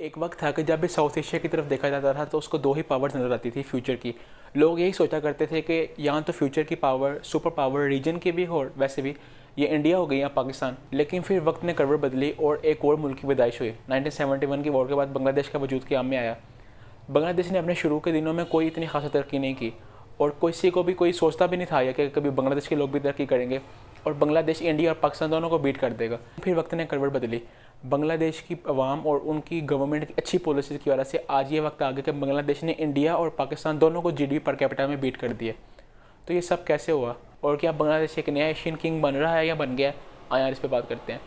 एक वक्त था कि जब भी साउथ एशिया की तरफ देखा जाता था तो उसको दो ही पावर्स नज़र आती थी फ्यूचर की। लोग यही सोचा करते थे कि यहाँ तो फ्यूचर की पावर सुपर पावर रीजन की भी हो, वैसे भी ये इंडिया हो गई या पाकिस्तान। लेकिन फिर वक्त ने करवट बदली और एक और मुल्क की पैदाइश हुई। 1971 की वॉर के बाद बांग्लादेश का वजूद क़याम में आया। बांग्लादेश ने अपने शुरू के दिनों में कोई इतनी खासा तरक्की नहीं की और किसी को भी कोई सोचता भी नहीं था या कि कभी बांग्लादेश के लोग भी तरक्की करेंगे और बांग्लादेश इंडिया और पाकिस्तान दोनों को बीट कर देगा। फिर वक्त ने करवट बदली। बांग्लादेश की अवाम और उनकी गवर्नमेंट की अच्छी पॉलिसीज़ की वजह से आज ये वक्त आ गया कि बांग्लादेश ने इंडिया और पाकिस्तान दोनों को जीडीपी पर कैपिटा में बीट कर दिया। तो ये सब कैसे हुआ और क्या बांग्लादेश एक नया एशियन किंग बन रहा है या बन गया? आइए यार इस पर बात करते हैं।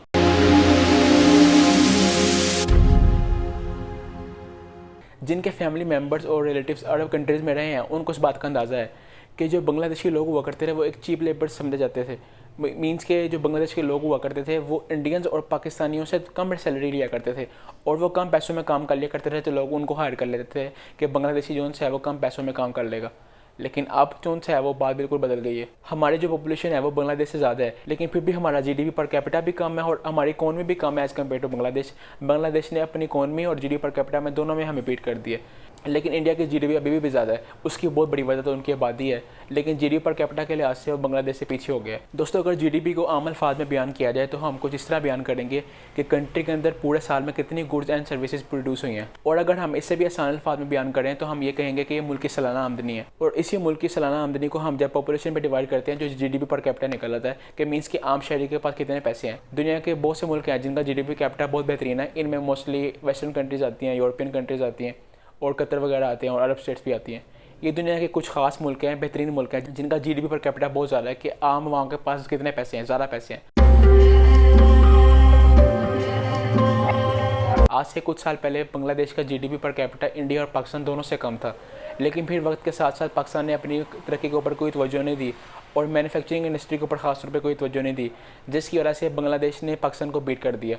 जिनके फैमिली मेम्बर्स और रिलेटिव्स अरब कंट्रीज़ में रहे हैं उनको इस बात का अंदाज़ा है कि जो बांग्लादेशी लोग हुआ करते थे वो एक चीप लेबर समझे जाते थे। मीन्स के जो बांग्लादेश के लोग हुआ करते थे वो इंडियंस और पाकिस्तानियों से कम सैलरी लिया करते थे और वो कम पैसों में काम कर लिया करते थे, तो लोग उनको हायर कर लेते थे कि बांग्लादेशी जोन से है वो कम पैसों में काम कर लेगा। लेकिन अब जोन से है वो बात बिल्कुल बदल गई है। हमारी जो पॉपुलेशन है वो बांग्लादेश से ज़्यादा है, लेकिन फिर भी हमारा जीडीपी पर कैपिटा भी कम है और हमारी इकोनॉमी भी कम है as compare to Bangladesh. Bangladesh ने अपनी इकोनॉमी और जीडीपी पर कैपिटा में दोनों में हमें बीट कर दिया। लेकिन इंडिया की जीडीपी अभी भी ज़्यादा है। उसकी बहुत बड़ी वजह तो उनकी आबादी है, लेकिन जीडीपी पर कैपिटा के लिहाज से वो बांग्लादेश से पीछे हो गया है। दोस्तों, अगर जीडीपी को आम अल्फाज में बयान किया जाए तो हम कुछ इस तरह बयान करेंगे कि कंट्री के अंदर पूरे साल में कितनी गुड्स एंड सर्विसेज प्रोड्यूस हुई हैं। और अगर हम इससे भी आसान अल्फाज में बयान करें तो हम ये कहेंगे कि ये मुल्क की सालाना आमदनी है। और इसी मुल्क की सालाना आमदनी को हम जब पॉपुलेशन पर डिवाइड करते हैं जो जीडीपी पर कैपिटा निकल आता है कि मीन्स कि आम शहरी के पास कितने पैसे हैं। दुनिया के बहुत से मुल्क हैं जिनका जीडीपी कैपिटा बहुत बेहतरीन है। इनमें मोस्टली वेस्टर्न कंट्रीज़ आती हैं, यूरोपियन कंट्रीज़ आती हैं और कतर वगैरह आते हैं और अरब स्टेट्स भी आती हैं। ये दुनिया के कुछ खास मुल्क हैं, बेहतरीन मुल्क हैं जिनका जीडीपी पर कैपिटा बहुत ज़्यादा है कि आम वहाँ के पास कितने पैसे हैं, ज़्यादा पैसे हैं। आज से कुछ साल पहले बांग्लादेश का जीडीपी पर कैपिटा इंडिया और पाकिस्तान दोनों से कम था, लेकिन फिर वक्त के साथ साथ पाकिस्तान ने अपनी तरक्की के ऊपर कोई तवज्जो नहीं दी और मैन्युफैक्चरिंग इंडस्ट्री के ऊपर ख़ास तौर पर कोई तवज्जो नहीं दी, जिसकी वजह से बांग्लादेश ने पाकिस्तान को बीट कर दिया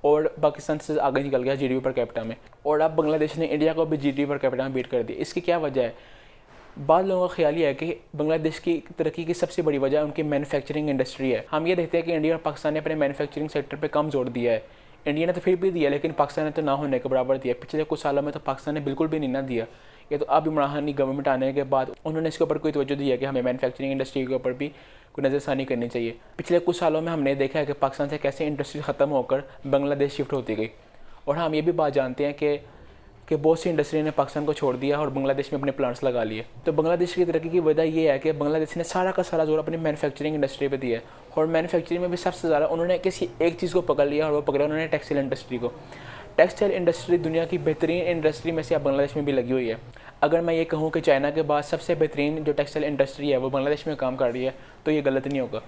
और पाकिस्तान से आगे निकल गया जीडीपी पर कैपिटा में। और अब बांग्लादेश ने इंडिया को भी जीडीपी पर कैपिटा में बीट कर दिया। इसकी क्या वजह है? बाद लोगों का ख्याल ये है कि बांग्लादेश की तरक्की की सबसे बड़ी वजह उनकी मैन्युफैक्चरिंग इंडस्ट्री है। हम ये देखते हैं कि इंडिया और पाकिस्तान ने अपने मैन्युफैक्चरिंग सेक्टर पर कम जोर दिया है। इंडिया ने तो फिर भी दिया, लेकिन पाकिस्तान ने तो ना होने के बराबर दिया। पिछले कुछ सालों में तो पाकिस्तान ने बिल्कुल भी नहीं ना दिया। ये तो अब इमरान गवर्नमेंट आने के बाद उन्होंने इसके ऊपर कोई तवज्जो दिया कि हमें मैन्युफैक्चरिंग इंडस्ट्री के ऊपर भी कोई नज़रसानी करनी चाहिए। पिछले कुछ सालों में हमने देखा है कि पाकिस्तान से कैसे इंडस्ट्री ख़त्म होकर बांग्लादेश शिफ्ट होती गई। और हम ये भी बात जानते हैं कि बहुत सी इंडस्ट्री ने पाकिस्तान को छोड़ दिया और बांग्लादेश में अपने प्लांट्स लगा लिए। तो बांग्लादेश की तरक्की की वजह ये है कि बांग्लादेश ने सारा का सारा जोर अपनी मैन्युफैक्चरिंग इंडस्ट्री पे दिया है। और मैन्युफैक्चरिंग में भी सबसे ज़्यादा उन्होंने किसी एक चीज़ को पकड़ लिया और वो पकड़ा उन्होंने टेक्सटाइल इंडस्ट्री को। टेक्सटाइल इंडस्ट्री दुनिया की बेहतरीन इंडस्ट्री में से अब बांग्लादेश में भी लगी हुई है। अगर मैं ये कहूँ कि चाइना के बाद सबसे बेहतरीन जो टेक्सटाइल इंडस्ट्री है वो बांग्लादेश में काम कर रही है तो ये गलत नहीं होगा।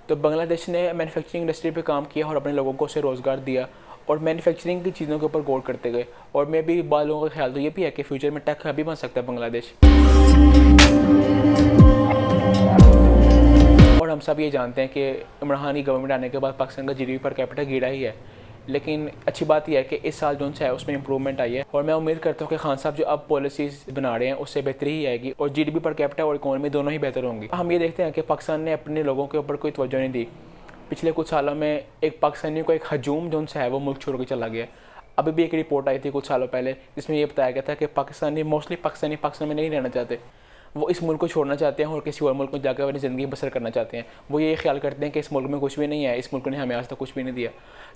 तो बांग्लादेश ने मैन्युफैक्चरिंग इंडस्ट्री पे काम किया और अपने लोगों को उसे रोज़गार दिया और मैन्युफैक्चरिंग की चीज़ों के ऊपर गौर करते गए। और मैं भी बाद लोगों का ख्याल तो ये भी है कि फ्यूचर में टेक हब भी बन सकता है बांग्लादेश। और हम सब ये जानते हैं कि इमरान की गवर्नमेंट आने के बाद पाकिस्तान का जीडीपी पर कैपिटा गिरा ही है, लेकिन अच्छी बात यह है कि इस साल जो है उसमें इंप्रूवमेंट आई है। और मैं उम्मीद करता हूँ कि खान साहब जो अब पॉलिसीज़ बना रहे हैं उससे बेहतरी ही आएगी और जीडीपी पर कैपिटा और इकोनॉमी दोनों ही बेहतर होंगी। हम ये देखते हैं कि पाकिस्तान ने अपने लोगों के ऊपर कोई तवज्जो नहीं दी। पिछले कुछ सालों में एक पाकिस्तानी को एक हजूम जो है वो मुल्क छोड़ के चला गया। अभी भी एक रिपोर्ट आई थी कुछ सालों पहले जिसमें ये बताया गया था कि पाकिस्तानी मोस्टली पाकिस्तान में नहीं रहना चाहते, वो इस मुल्क को छोड़ना चाहते हैं और किसी और मुल्क में जाकर अपनी ज़िंदगी बसर करना चाहते हैं। वो ये ख्याल करते हैं कि इस मुल्क में कुछ भी नहीं है, इस मुल्क ने हमें आज तक कुछ भी नहीं दिया।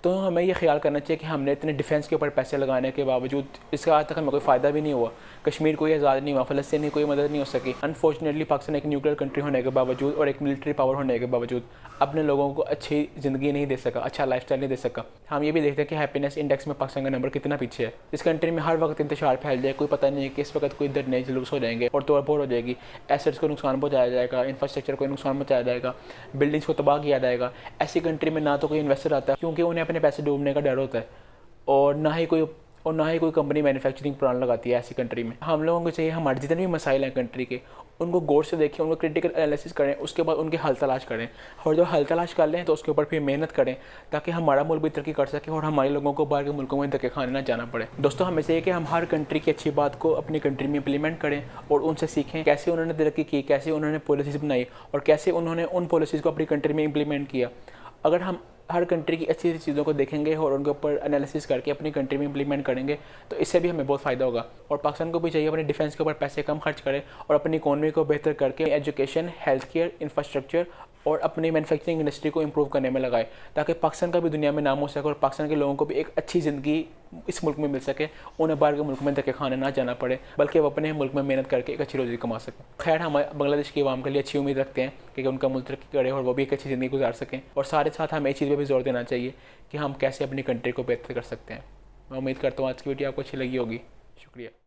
तो हमें ये ख्याल करना चाहिए कि हमने इतने डिफेंस के ऊपर पैसे लगाने के बावजूद इसका आज तक हमें कोई फ़ायदा भी नहीं हुआ। कश्मीर कोई आज़ाद नहीं हुआ, फ़लस्तीन की कोई मदद नहीं हो सकी। अनफॉर्चुनेटली पाकिस्तान एक न्यूक्लियर कंट्री होने के बावजूद और एक मिलिट्री पावर होने के बावजूद अपने लोगों को अच्छी ज़िंदगी नहीं दे सका, अच्छा लाइफस्टाइल नहीं दे सका। हम ये भी देखते हैं कि हैप्पीनेस इंडेक्स में पाकिस्तान का नंबर कितना पीछे है। इस कंट्री में हर वक्त इंतशार फैल जाए, कोई पता नहीं है कि इस वक्त कोई इधर नए जुलूस हो जाएंगे और तोड़ फोड़ हो जाएगी। एसेट्स को नुकसान पहुंचाया जाएगा, इंफ्रास्ट्रक्चर को नुकसान पहुंचाया जाएगा, बिल्डिंग्स को तबाह किया जाएगा। ऐसी कंट्री में ना तो कोई इन्वेस्टर आता है क्योंकि उन्हें अपने पैसे डूबने का डर होता है और ना ही कोई कंपनी मैन्युफैक्चरिंग प्लान लगाती है ऐसी कंट्री में। हम लोगों को चाहिए हमारे जितने भी मसाइल हैं कंट्री के उनको गौर से देखें, उनको क्रिटिकल एनालिसिस करें, उसके बाद उनके हल तलाश करें और जब हल तलाश कर लें तो उसके ऊपर फिर मेहनत करें ताकि हमारा मुल्क भी तरक्की कर सके और हमारे लोगों को बाहर के मुल्कों में धक्के खाने ना जाना पड़े। दोस्तों, हमें चाहिए कि हम हर कंट्री की अच्छी बात को अपनी कंट्री में इम्प्लीमेंट करें और उनसे सीखें कैसे उन्होंने तरक्की की, कैसे उन्होंने पॉलिसीज़ बनाई और कैसे उन्होंने उन पॉलिसीज़ को अपनी कंट्री में इम्प्लीमेंट किया। अगर हम हर कंट्री की अच्छी अच्छी चीज़ों को देखेंगे और उनके ऊपर एनालिसिस करके अपनी कंट्री में इंप्लीमेंट करेंगे तो इससे भी हमें बहुत फ़ायदा होगा। और पाकिस्तान को भी चाहिए अपने डिफेंस के ऊपर पैसे कम खर्च करे और अपनी इकोनॉमी को बेहतर करके एजुकेशन, हेल्थ केयर, इंफ्रास्ट्रक्चर और अपनी मैन्युफैक्चरिंग इंडस्ट्री को इंप्रूव करने में लगाए, ताकि पाकिस्तान का भी दुनिया में नाम हो सके और पाकिस्तान के लोगों को भी एक अच्छी ज़िंदगी इस मुल्क में मिल सके। उन्हें बाहर के मुल्क में धक्के खाने ना जाना पड़े, बल्कि वो अपने मुल्क में मेहनत करके एक अच्छी रोज़ी कमा सकें। खैर, हम बांग्लादेश की आवाम के लिए अच्छी उम्मीद रखते हैं कि उनका मुल्क तरक्की करे और वो भी एक अच्छी ज़िंदगी गुजार सकें। और साथ ही साथ हमें इस चीज़ पर भी जोर देना चाहिए कि हम कैसे अपनी कंट्री को बेहतर कर सकते हैं। मैं उम्मीद करता हूँ आज की वीडियो आपको अच्छी लगी होगी। शुक्रिया।